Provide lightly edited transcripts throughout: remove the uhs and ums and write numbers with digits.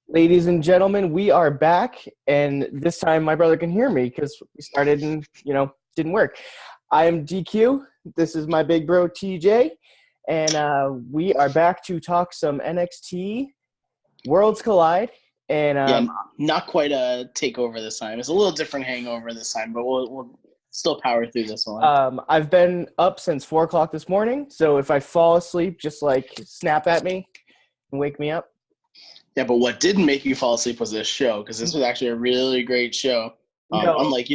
Ladies and gentlemen, we are back, and this time my brother can hear me because we started and, didn't work. I am DQ. This is my big bro, TJ, and we are back to talk some NXT Worlds Collide. And Yeah, not quite a takeover this time. It's a little different hangover this time, but we'll still power through this one. I've been up since 4 o'clock this morning, so if I fall asleep, just snap at me and wake me up. Yeah, but what didn't make you fall asleep was this show, because this was actually a really great show. Unlike,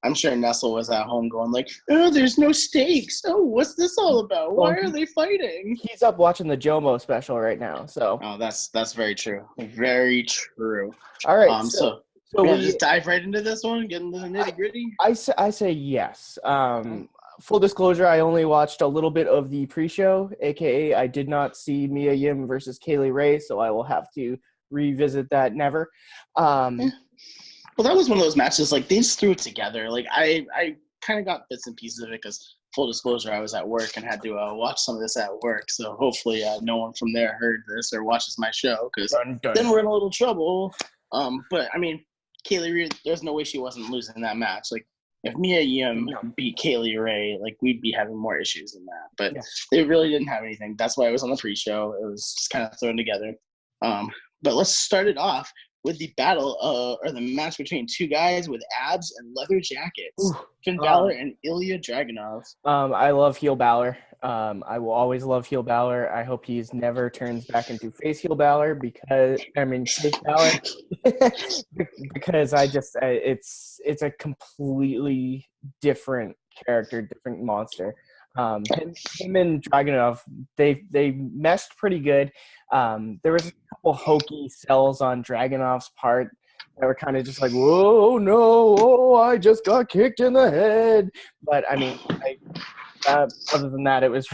I'm sure Nestle was at home going like, oh, there's no stakes. Oh, what's this all about? Why are they fighting? He's up watching the Jomo special right now. So. Oh, that's very true. Very true. All right. So we just dive right into this one, get into the nitty gritty. I say yes. Full disclosure, I only watched a little bit of the pre-show, aka I did not see Mia Yim versus Kaylee Ray, so I will have to revisit that never. Well, that was one of those matches, like, they just threw it together. Like, I kind of got bits and pieces of it because, full disclosure, I was at work and had to watch some of this at work. So hopefully no one from there heard this or watches my show, because then we're in a little trouble. But, I mean, Kaylee Ray, there's no way she wasn't losing that match. Like, if Mia Yim beat Kaylee Ray, like, we'd be having more issues than that. But they really didn't have anything. That's why it was on the pre-show. It was just kind of thrown together. But let's start it off with the battle or the match between two guys with abs and leather jackets. Finn Balor and Ilya Dragunov. I love heel Balor. I will always love heel Balor. I hope he's never turns back into face heel Balor face Balor because it's a completely different character, different monster. Him and Dragunov, they meshed pretty good. There was a couple hokey sells on Dragunov's part that were kind of just like, whoa, no, I just got kicked in the head. But I mean, other than that, it was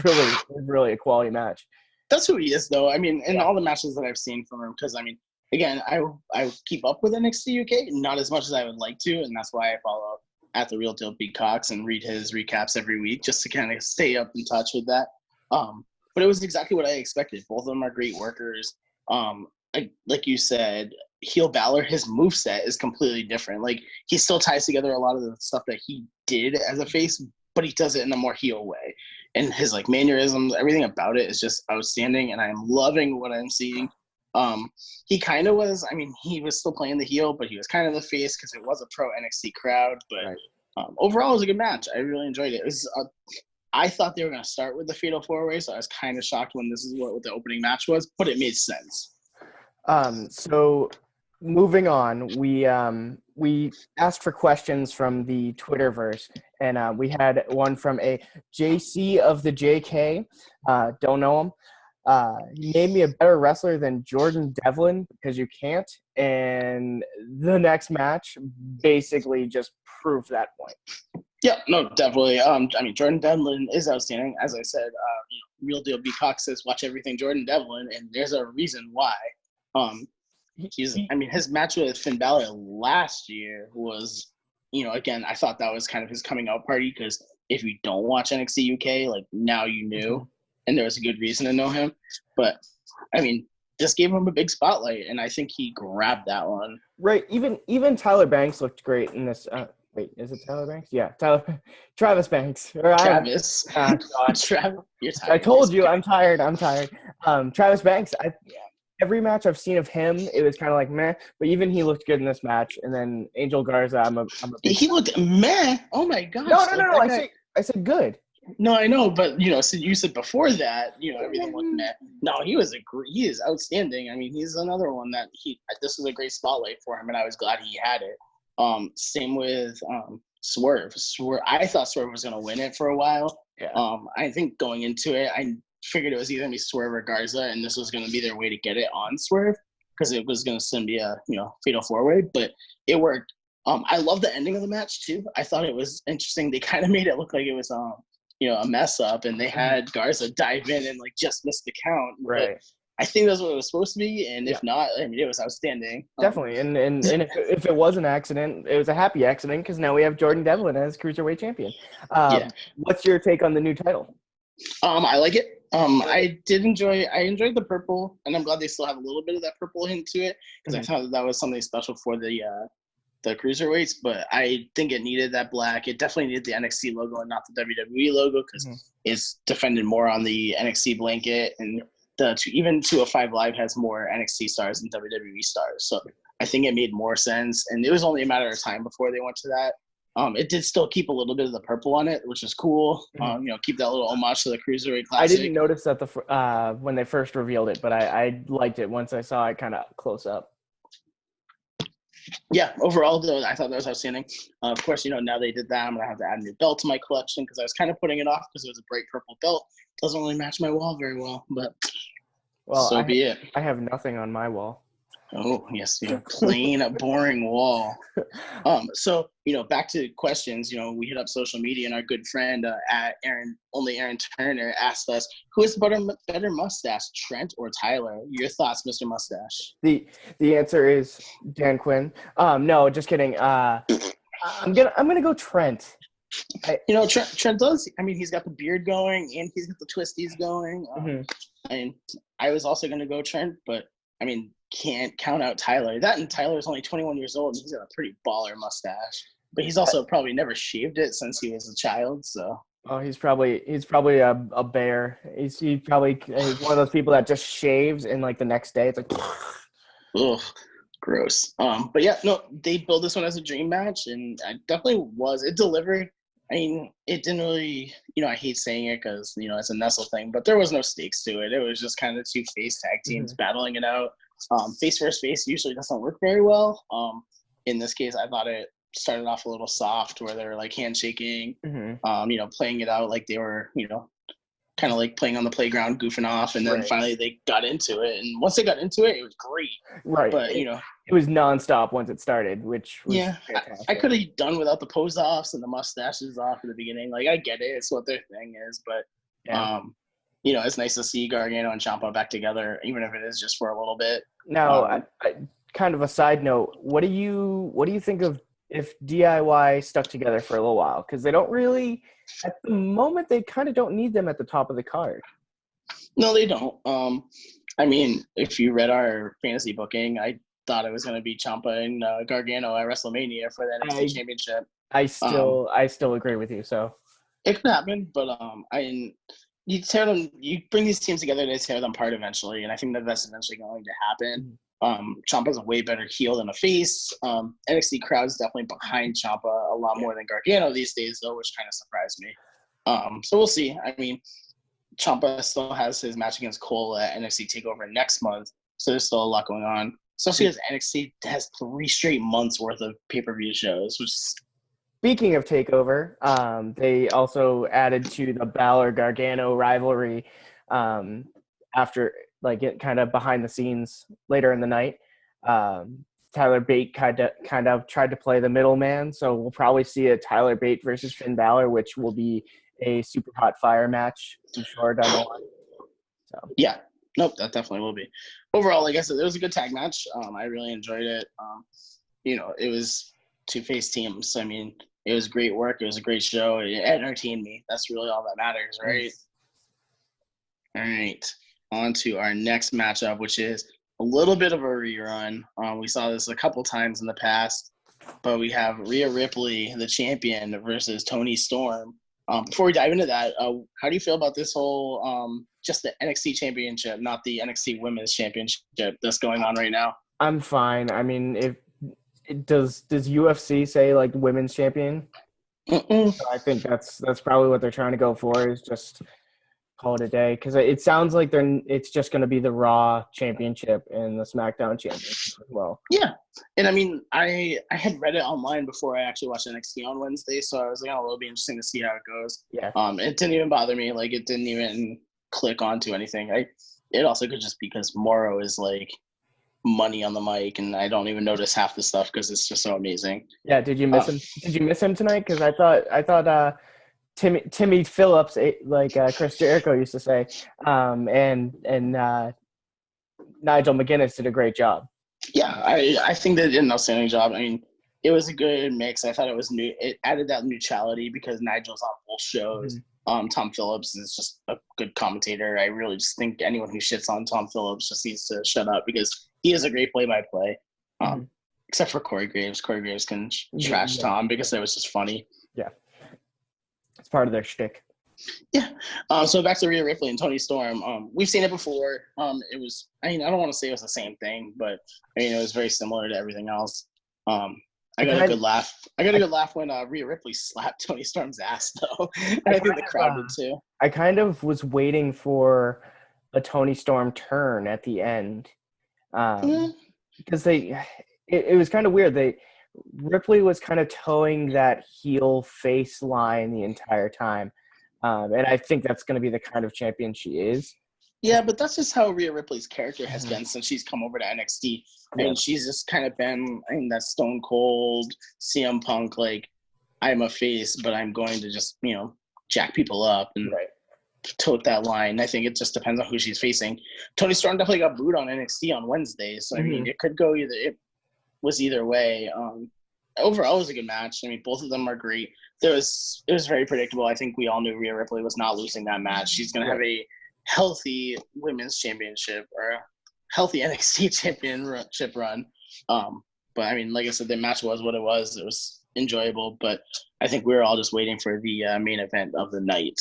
really a quality match. That's who he is, though. I mean, in all the matches that I've seen from him, because I mean, again, I keep up with NXT UK, not as much as I would like to, and that's why I follow at the Real Deal Big Cox and read his recaps every week just to kind of stay up in touch with that. But it was exactly what I expected. Both of them are great workers. Like you said, heel Balor, his moveset is completely different. Like, he still ties together a lot of the stuff that he did as a face, but he does it in a more heel way. And his like mannerisms, everything about it is just outstanding, and I'm loving what I'm seeing. He kind of was, I mean, he was still playing the heel, but he was kind of the face because it was a pro NXT crowd. But overall, it was a good match. I really enjoyed it. It was, I thought they were going to start with the Fatal 4-Way, so I was kind of shocked when this is what the opening match was, but it made sense. So moving on, we asked for questions from the Twitterverse, and we had one from a JC of the JK. Don't know him. Name me a better wrestler than Jordan Devlin, because you can't. And the next match basically just proved that point. Yeah, no, definitely. I mean, Jordan Devlin is outstanding. As I said, Real Deal B. Cox says watch everything Jordan Devlin, and there's a reason why. His match with Finn Balor last year was, again, I thought that was kind of his coming out party, because if you don't watch NXT UK, like, now you knew. And there was a good reason to know him. But, I mean, just gave him a big spotlight, and I think he grabbed that one. Right. Even Tyler Banks looked great in this. Wait, is it Tyler Banks? Yeah, Travis Banks. Travis. Travis. You're tired. I told you, I'm tired. Travis Banks, every match I've seen of him, it was kind of like meh, but even he looked good in this match. And then Angel Garza, he looked meh? Oh, my gosh. No. I said good. No, I know, but so you said before that, everything looked meh. No, he is outstanding. I mean, he's another one that this was a great spotlight for him, and I was glad he had it. Same with Swerve. I thought Swerve was gonna win it for a while. Yeah. I think going into it, I figured it was either gonna be Swerve or Garza, and this was gonna be their way to get it on Swerve, because it was gonna soon be a fatal 4-way, but it worked. I love the ending of the match too. I thought it was interesting. They kind of made it look like it was a mess up, and they had Garza dive in and like just miss the count. Right. But I think that's what it was supposed to be, and if not, I mean, it was outstanding. Definitely, and if it was an accident, it was a happy accident, because now we have Jordan Devlin as Cruiserweight Champion. What's your take on the new title? I like it. I enjoyed the purple, and I'm glad they still have a little bit of that purple hint to it because I thought that was something special for the cruiserweights. But I think it needed that black. It definitely needed the NXT logo and not the WWE logo because it's defended more on the NXT blanket, and even 205 Live has more NXT stars than WWE stars. So I think it made more sense, and it was only a matter of time before they went to that. It did still keep a little bit of the purple on it, which is cool. Keep that little homage to the Cruiserweight Classic. I didn't notice that when they first revealed it, but I liked it once I saw it kind of close up. Yeah, overall, though, I thought that was outstanding. Of course, now they did that. I'm going to have to add a new belt to my collection because I was kind of putting it off because it was a bright purple belt. Doesn't really match my wall very well, but be it. I have nothing on my wall. Oh, yes, plain, boring wall. So, back to questions, we hit up social media, and our good friend at Aaron Turner asked us, who has the better mustache, Trent or Tyler? Your thoughts, Mr. Mustache? The answer is Dan Quinn. No, just kidding. I'm gonna go Trent. Trent does. I mean, he's got the beard going, and he's got the twisties going. I was also gonna go Trent, but I mean, can't count out Tyler. And Tyler's only 21 years old, and he's got a pretty baller mustache. But he's also probably never shaved it since he was a child. So. Oh, he's probably a bear. He's one of those people that just shaves and like the next day it's like. Ugh, gross. But yeah, no, they built this one as a dream match, and it definitely was. It delivered. I mean, it didn't really, I hate saying it because, it's a Nestle thing, but there was no stakes to it. It was just kind of two face tag teams battling it out. Face versus face usually doesn't work very well. In this case, I thought it started off a little soft where they were like handshaking, playing it out like they were, kind of like playing on the playground, goofing off, and then finally they got into it. And once they got into it, it was great. Right. But, it was nonstop once it started, which was I could have done without the pose offs and the mustaches off at the beginning. Like, I get it. It's what their thing is. But, it's nice to see Gargano and Ciampa back together, even if it is just for a little bit. Now, kind of a side note, what do you think of if DIY stuck together for a little while? Because they don't really, at the moment, they kind of don't need them at the top of the card. No, they don't. I mean, if you read our fantasy booking, I thought it was going to be Ciampa and Gargano at WrestleMania for the NXT Championship. I still agree with you. So it could happen, but you bring these teams together to tear them apart eventually, and I think that's eventually going to happen. Ciampa's a way better heel than a face. NXT crowd is definitely behind Ciampa a lot more than Gargano these days, though, which kind of surprised me. So we'll see. I mean, Ciampa still has his match against Cole at NXT TakeOver next month, so there's still a lot going on. Especially as NXT has 3 straight months worth of pay-per-view shows. Speaking of TakeOver, they also added to the Balor-Gargano rivalry after, like, it kind of behind the scenes later in the night. Tyler Bate kind of tried to play the middleman, so we'll probably see a Tyler Bate versus Finn Balor, which will be a super hot fire match, I'm sure, down the line. So. Yeah. Nope, that definitely will be. Overall, like I said, it was a good tag match. I really enjoyed it. It was 2 face teams. I mean, it was great work. It was a great show. It entertained me. That's really all that matters, right? All right. On to our next matchup, which is a little bit of a rerun. We saw this a couple times in the past, but we have Rhea Ripley, the champion, versus Toni Storm. Before we dive into that, how do you feel about this whole just the NXT championship, not the NXT Women's Championship that's going on right now? I'm fine. I mean, does UFC say like women's champion? So I think that's probably what they're trying to go for, is just call it a day, because it sounds like it's just going to be the Raw Championship and the SmackDown Championship as well. Yeah, and I mean, I had read it online before I actually watched NXT on Wednesday, so I was like, oh, it'll be interesting to see how it goes. Yeah. It didn't even bother me. Like, it didn't even click onto anything. It also could just be because Morrow is like money on the mic, and I don't even notice half the stuff because it's just so amazing. Yeah. Did you miss him? Did you miss him tonight? Because I thought Timmy Phillips, like Chris Jericho used to say, and Nigel McGuinness did a great job. Yeah, I think they did an outstanding job. I mean, it was a good mix. I thought it was new. It added that neutrality because Nigel's on both shows. Tom Phillips is just a good commentator. I really just think anyone who shits on Tom Phillips just needs to shut up because he is a great play-by-play. Except for Corey Graves. Corey Graves can trash Tom because it was just funny. Yeah. It's part of their shtick. Yeah. So back to Rhea Ripley and Toni Storm. We've seen it before. It was, I don't want to say it was the same thing, but it was very similar to everything else. I got a good laugh. I got a good laugh when Rhea Ripley slapped Toni Storm's ass, though. And I think the crowd did too. I kind of was waiting for a Toni Storm turn at the end, because it was kind of weird. Ripley was kind of towing that heel face line the entire time, and I think that's going to be the kind of champion she is. Yeah, but that's just how Rhea Ripley's character has been since she's come over to NXT. And she's just kind of been, that Stone Cold, CM Punk, like, I'm a face, but I'm going to just, jack people up and tote that line. I think it just depends on who she's facing. Toni Storm definitely got booed on NXT on Wednesday, so, it could go it was either way. Overall, it was a good match. Both of them are great. It was very predictable. I think we all knew Rhea Ripley was not losing that match. She's going to have a healthy women's championship or a healthy NXT championship run. But like I said, the match was what it was. It was enjoyable, but I think we were all just waiting for the main event of the night,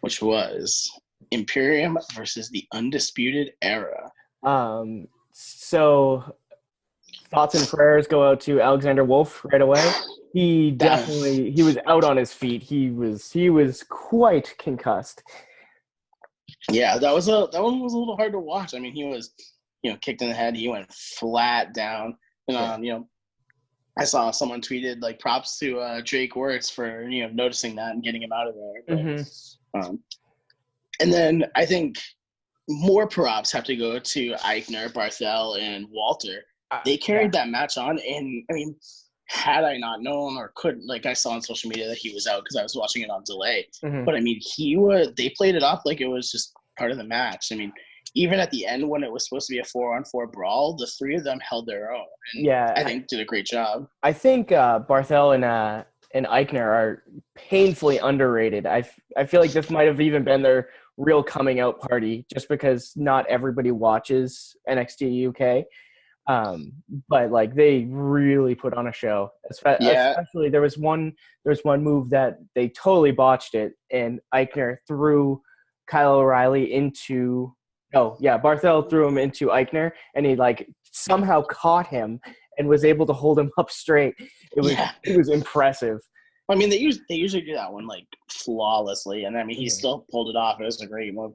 which was Imperium versus the Undisputed Era. So thoughts and prayers go out to Alexander Wolf right away. He was out on his feet. He was quite concussed. Yeah, that one was a little hard to watch. He was, kicked in the head. He went flat down. And, I saw someone tweeted, like, props to Drake Wirtz for, noticing that and getting him out of there. But, and then I think more props have to go to Eichner, Barthel, and Walter. They carried that match on. And, had I not known or I saw on social media that he was out because I was watching it on delay. But they played it off like it was just part of the match. Even at the end when it was supposed to be a 4-on-4 brawl, the three of them held their own. And I think did a great job. I think Barthel and Eichner are painfully underrated. I feel like this might have even been their real coming out party just because not everybody watches NXT UK. But they really put on a show. Especially there was one move that they totally botched it, and Eichner threw Kyle O'Reilly into. Barthel threw him into Eichner, and he somehow caught him and was able to hold him up straight. It was impressive. They usually do that one flawlessly, and he still pulled it off. It was a great move.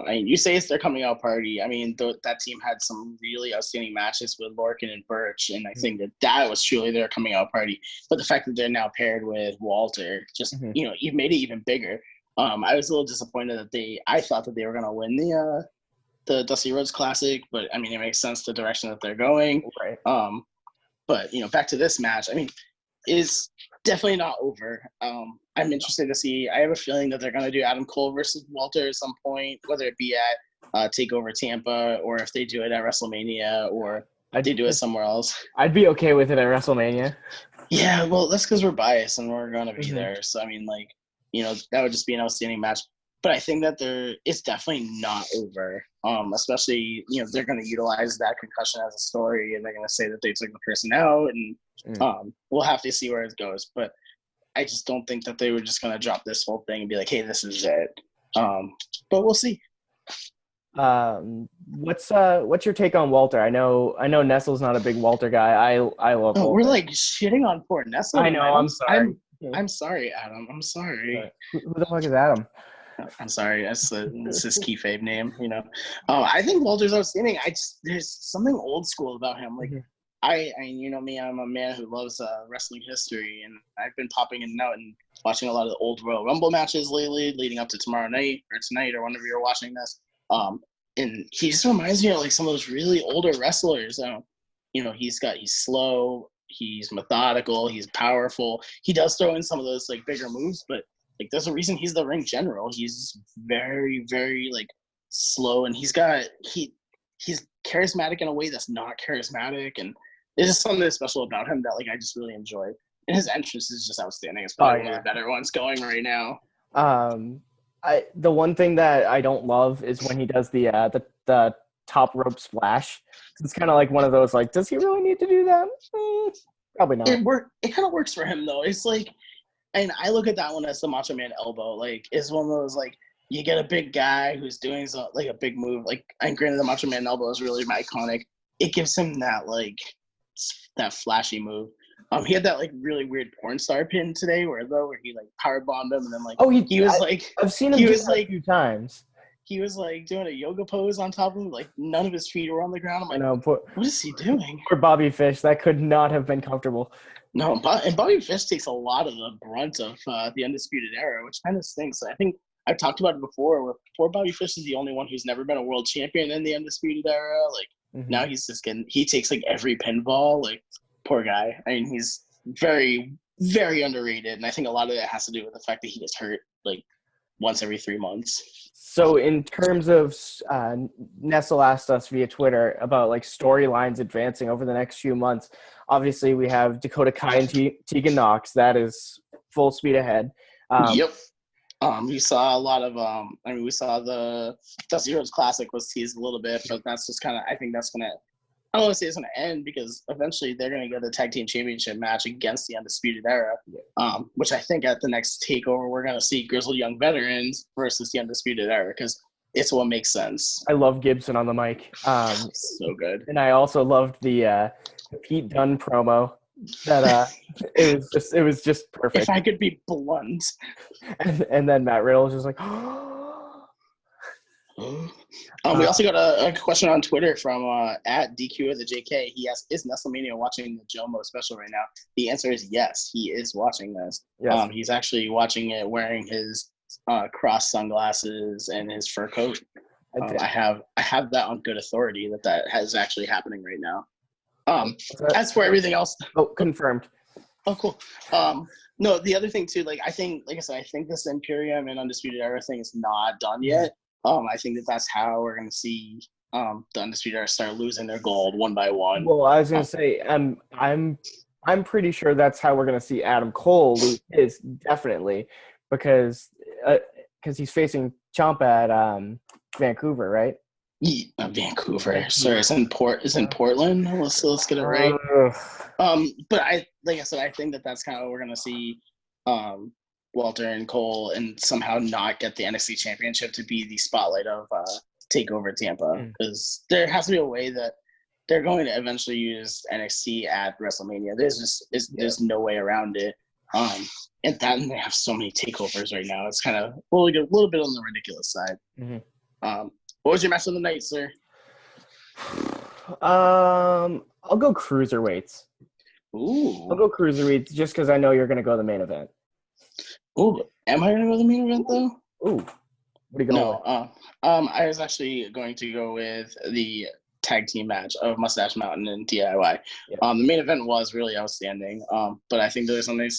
You say it's their coming out party. That team had some really outstanding matches with Lorcan and Birch, and I think that was truly their coming out party. But the fact that they're now paired with Walter, just you've made it even bigger. I was a little disappointed that I thought that they were going to win the Dusty Rhodes Classic, but it makes sense the direction that they're going. Right. But back to this match. Is definitely not over. I'm interested to see. I have a feeling that they're going to do Adam Cole versus Walter at some point, whether it be at TakeOver Tampa or if they do it at WrestleMania or they do it somewhere else. I'd be okay with it at WrestleMania. Yeah, well, that's because we're biased and we're going to be there. So, that would just be an outstanding match. But I think that it's definitely not over. Especially, they're going to utilize that concussion as a story, and they're going to say that they took the person out, and we'll have to see where it goes. But I just don't think that they were just going to drop this whole thing and be like, "Hey, this is it." But we'll see. What's your take on Walter? I know Nestle's not a big Walter guy. I love Walter. We're shitting on poor Nestle. I know. I'm sorry. I'm sorry, Adam. I'm sorry. Who the fuck is Adam? I'm sorry. That's his kayfabe name. I think Walter's outstanding. There's something old school about him. I me, I'm a man who loves wrestling history, and I've been popping in and out and watching a lot of the old Royal Rumble matches lately, leading up to tomorrow night or tonight or whenever you're watching this. And he just reminds me of some of those really older wrestlers. He's slow, he's methodical, he's powerful. He does throw in some of those bigger moves, but there's a reason he's the ring general. He's very, very slow, and he's charismatic in a way that's not charismatic, and there's just something special about him that I just really enjoy. And his entrance is just outstanding. It's probably one of the better ones going right now. The one thing that I don't love is when he does the top rope splash. It's kind of like one of those, like, does he really need to do that? Probably not. It kind of works for him though. It's like, and I look at that one as the Macho Man elbow. Like, it's one of those, like, you get a big guy who's doing like a big move. Like, and granted, the Macho Man elbow is really iconic. It gives him that, like, that flashy move. He had that, like, really weird porn star pin today where he like power bombed him, and then, like, I've seen him do that a few times. He was like doing a yoga pose on top of him, like none of his feet were on the ground. I'm like, I know, what is he doing? Poor Bobby Fish, that could not have been comfortable. No, and Bobby Fish takes a lot of the brunt of the Undisputed Era, which kind of stinks. I think I've talked about it before, where poor Bobby Fish is the only one who's never been a world champion in the Undisputed Era. Like, now he's just he takes, like, every pinfall. Like, poor guy. I mean, he's very, very underrated, and I think a lot of it has to do with the fact that he gets hurt, like, once every 3 months. So in terms of Nestle asked us via Twitter about, like, storylines advancing over the next few months. Obviously, we have Dakota Kai and Tegan Knox. That is full speed ahead. Yep. We saw a lot of we saw the Dusty Rhodes Classic was teased a little bit, but that's just kind of, I think that's gonna, I don't want to say it's going to end, because eventually they're going to get the tag team championship match against the Undisputed Era, which I think at the next TakeOver we're going to see Grizzled Young Veterans versus the Undisputed Era, because it's what makes sense. I love Gibson on the mic. So good. And I also loved the Pete Dunne promo. That it was just perfect. If I could be blunt. And then Matt Riddle was just like, we also got a question on Twitter from at DQ of the JK. He asked, "Is Nestlemania watching the Jomo special right now?" The answer is yes. He is watching this. Yes. He's actually watching it wearing his cross sunglasses and his fur coat. I have that on good authority that is actually happening right now. As for everything else, confirmed. Oh, cool. No, the other thing too, like I said, I think this Imperium and Undisputed Era thing is not done yet. I think that's how we're going to see the Undisputed Era start losing their gold one by one. Well, I was going to say, I'm pretty sure that's how we're going to see Adam Cole lose his, definitely, because he's facing Ciampa at Vancouver, right? Yeah, Vancouver. Sorry, it's in Portland. Let's get it right. But I think that's kind of what we're going to see. Walter and Cole, and somehow not get the NXT Championship to be the spotlight of TakeOver Tampa, because there has to be a way that they're going to eventually use NXT at WrestleMania. There's no way around it. And they have so many takeovers right now. It's kind of a little bit on the ridiculous side. What was your match of the night, sir? I'll go cruiserweights. Ooh. I'll go cruiserweights just because I know you're going to go the main event. Ooh, am I going to go the main event though? Ooh, what are you going with? I was actually going to go with the tag team match of Mustache Mountain and DIY. Yeah. The main event was really outstanding. But I think there's something,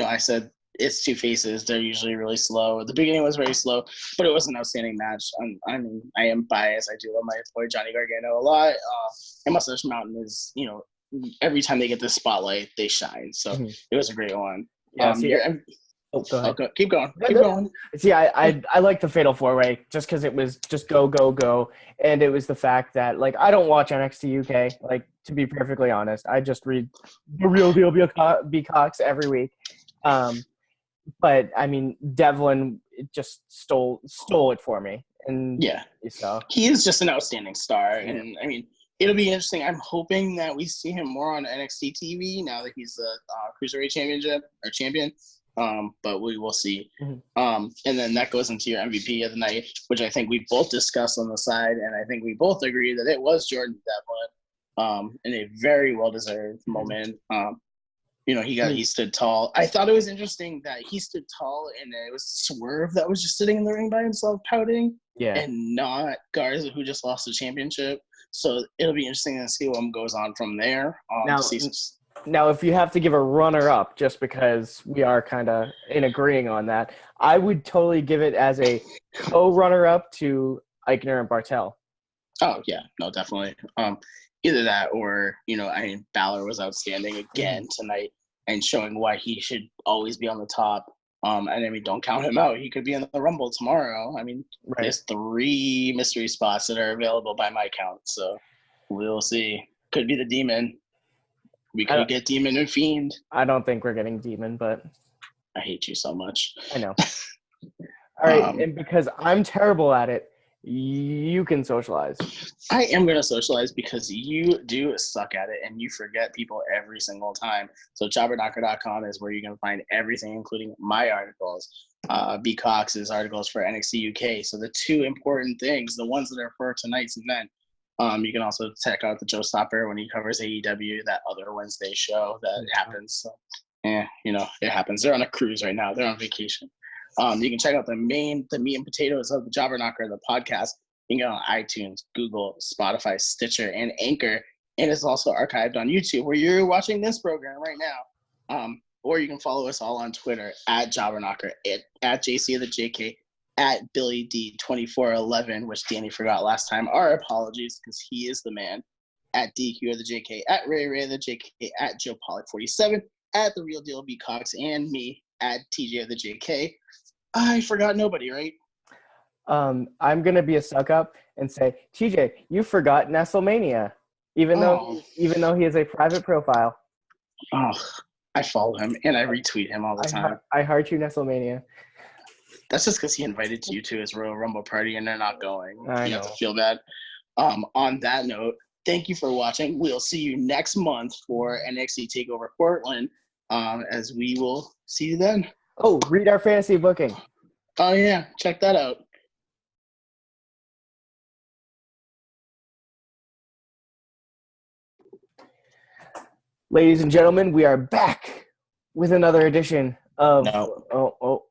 I said it's two faces. They're usually really slow. The beginning was very slow, but it was an outstanding match. I mean, I am biased. I do love my boy Johnny Gargano a lot. And Mustache Mountain is, every time they get the spotlight, they shine. So it was a great one. Yeah, go ahead. Okay, keep going. See, I like the Fatal 4-Way just because it was just go, and it was the fact that, like, I don't watch NXT UK. Like, to be perfectly honest, I just read The Real Deal B. Cox every week. But I mean, Devlin just stole it for me, and yeah, so he is just an outstanding star, and I mean, it'll be interesting. I'm hoping that we see him more on NXT TV now that he's the Cruiserweight champion. But we will see. And then that goes into your MVP of the night, which I think we both discussed on the side, and I think we both agree that it was Jordan Devlin, in a very well-deserved moment. He stood tall. I thought it was interesting that he stood tall, and it was Swerve that was just sitting in the ring by himself pouting, and not Garza, who just lost the championship. So it'll be interesting to see what goes on from there. Now, if you have to give a runner-up, just because we are kind of in agreeing on that, I would totally give it as a co-runner-up to Eichner and Bartel. Oh, yeah. No, definitely. Either that or, Balor was outstanding again tonight and showing why he should always be on the top. And I mean, don't count him out. He could be in the Rumble tomorrow. I mean, there's 3 mystery spots that are available by my count. So we'll see. Could be the Demon. We could get Demon and Fiend. I don't think we're getting Demon, but I hate you so much. I know. All right, and because I'm terrible at it, you can socialize. I am going to socialize because you do suck at it and you forget people every single time. So jobbernknocker.com is where you can find everything, including my articles, B. Cox's articles for NXT UK. So the 2 important things, the ones that are for tonight's event, you can also check out the Joe Stopper when he covers AEW, that other Wednesday show that happens. So, it happens. They're on a cruise right now. They're on vacation. You can check out the meat and potatoes of the Jobber Knocker, the podcast. You can go on iTunes, Google, Spotify, Stitcher, and Anchor. And it's also archived on YouTube where you're watching this program right now. Or you can follow us all on Twitter at Jobber Knocker, at JC of the JK, at Billy D2411, which Danny forgot last time. Our apologies because he is the man. At DQ of the JK, at Ray of the JK, at Joe Pollock 47, at The Real Deal B. Cox, and me at TJ of the JK. I forgot nobody, right? I'm gonna be a suck up and say, TJ, you forgot Nestlemania, even though he has a private profile. Oh, I follow him and I retweet him all the time. I heart you, Nestlemania. That's just because he invited you to his Royal Rumble party and they're not going. I know. Have to feel bad. On that note, thank you for watching. We'll see you next month for NXT TakeOver Portland. As we will see you then. Oh, read our fantasy booking. Oh, yeah. Check that out. Ladies and gentlemen, we are back with another edition of... No. Oh,